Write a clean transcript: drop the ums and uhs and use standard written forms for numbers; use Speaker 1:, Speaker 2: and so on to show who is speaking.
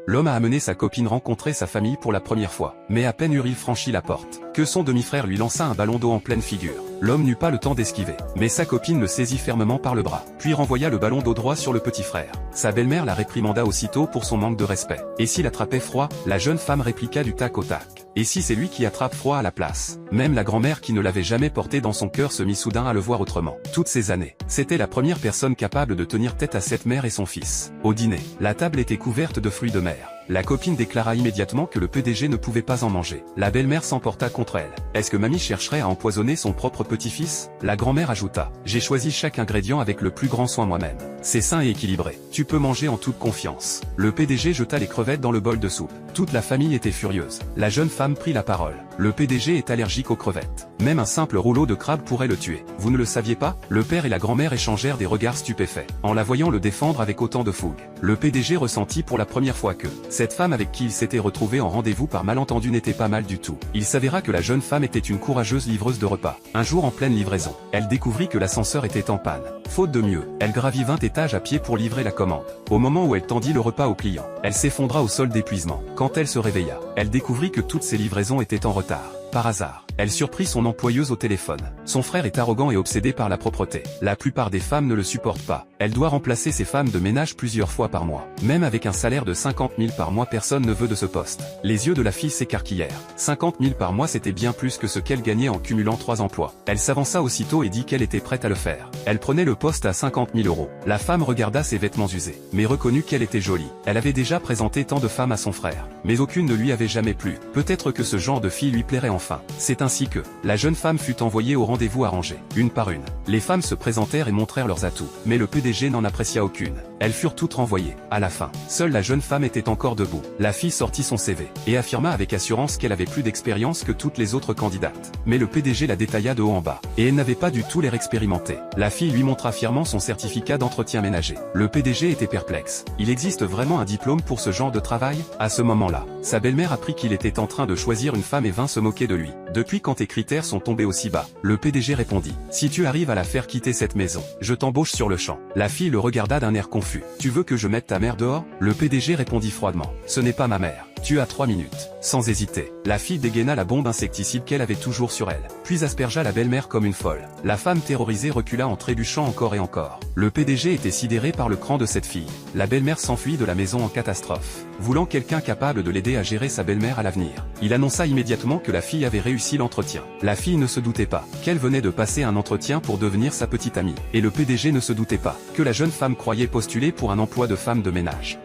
Speaker 1: l'homme a amené sa copine rencontrer sa famille pour la première fois. Mais à peine eut-il franchi la porte, que son demi-frère lui lança un ballon d'eau en pleine figure. L'homme n'eut pas le temps d'esquiver, mais sa copine le saisit fermement par le bras, puis renvoya le ballon d'eau droit sur le petit frère. Sa belle-mère la réprimanda aussitôt pour son manque de respect. Et s'il attrapait froid, la jeune femme répliqua du tac au tac. Et si c'est lui qui attrape froid à la place? Même la grand-mère qui ne l'avait jamais porté dans son cœur se mit soudain à le voir autrement. Toutes ces années, c'était la première personne capable de tenir tête à cette mère et son fils. Au dîner, la table était couverte de fruits de mer. La copine déclara immédiatement que le PDG ne pouvait pas en manger. La belle-mère s'emporta contre elle. Est-ce que mamie chercherait à empoisonner son propre petit-fils? La grand-mère ajouta. J'ai choisi chaque ingrédient avec le plus grand soin moi-même. C'est sain et équilibré. Tu peux manger en toute confiance. Le PDG jeta les crevettes dans le bol de soupe. Toute la famille était furieuse. La jeune femme prit la parole. Le PDG est allergique aux crevettes. Même un simple rouleau de crabe pourrait le tuer. Vous ne le saviez pas? Le père et la grand-mère échangèrent des regards stupéfaits, en la voyant le défendre avec autant de fougue. Le PDG ressentit pour la première fois que cette femme avec qui il s'était retrouvé en rendez-vous par malentendu n'était pas mal du tout. Il s'avéra que la jeune femme était une courageuse livreuse de repas. Un jour en pleine livraison, elle découvrit que l'ascenseur était en panne. Faute de mieux, elle gravit 20 étages à pied pour livrer la commande. Au moment où elle tendit le repas au client, elle s'effondra au sol d'épuisement. Quand elle se réveilla, elle découvrit que toutes ses livraisons étaient en retard. Par hasard, elle surprit son employeuse au téléphone. Son frère est arrogant et obsédé par la propreté. La plupart des femmes ne le supportent pas. Elle doit remplacer ses femmes de ménage plusieurs fois par mois. Même avec un salaire de 50 000 par mois, personne ne veut de ce poste. Les yeux de la fille s'écarquillèrent. 50 000 par mois, c'était bien plus que ce qu'elle gagnait en cumulant 3 emplois. Elle s'avança aussitôt et dit qu'elle était prête à le faire. Elle prenait le poste à 50 000 €. La femme regarda ses vêtements usés, mais reconnut qu'elle était jolie. Elle avait déjà présenté tant de femmes à son frère, mais aucune ne lui avait jamais plu. Peut-être que ce genre de fille lui plairait enfin. C'est ainsi que la jeune femme fut envoyée au rendez-vous arrangé. Une par une, les femmes se présentèrent et montrèrent leurs atouts, mais le PDG n'en apprécia aucune. Elles furent toutes renvoyées. À la fin, seule la jeune femme était encore debout. La fille sortit son CV et affirma avec assurance qu'elle avait plus d'expérience que toutes les autres candidates. Mais le PDG la détailla de haut en bas, et elle n'avait pas du tout l'air expérimentée. La fille lui montra fièrement son certificat d'entretien ménager. Le PDG était perplexe. Il existe vraiment un diplôme pour ce genre de travail? À ce moment-là, sa belle-mère apprit qu'il était en train de choisir une femme et vint se moquer de lui. Depuis quand tes critères sont tombés aussi bas? Le PDG répondit. Si tu arrives à la faire quitter cette maison, je t'embauche sur le champ. La fille le regarda d'un air confus. Tu veux que je mette ta mère dehors? Le PDG répondit froidement. Ce n'est pas ma mère. Tu as 3 minutes. Sans hésiter, la fille dégaina la bombe insecticide qu'elle avait toujours sur elle, puis aspergea la belle-mère comme une folle. La femme terrorisée recula en trébuchant encore et encore. Le PDG était sidéré par le cran de cette fille. La belle-mère s'enfuit de la maison en catastrophe, voulant quelqu'un capable de l'aider à gérer sa belle-mère à l'avenir. Il annonça immédiatement que la fille avait réussi l'entretien. La fille ne se doutait pas qu'elle venait de passer un entretien pour devenir sa petite amie. Et le PDG ne se doutait pas que la jeune femme croyait postuler pour un emploi de femme de ménage.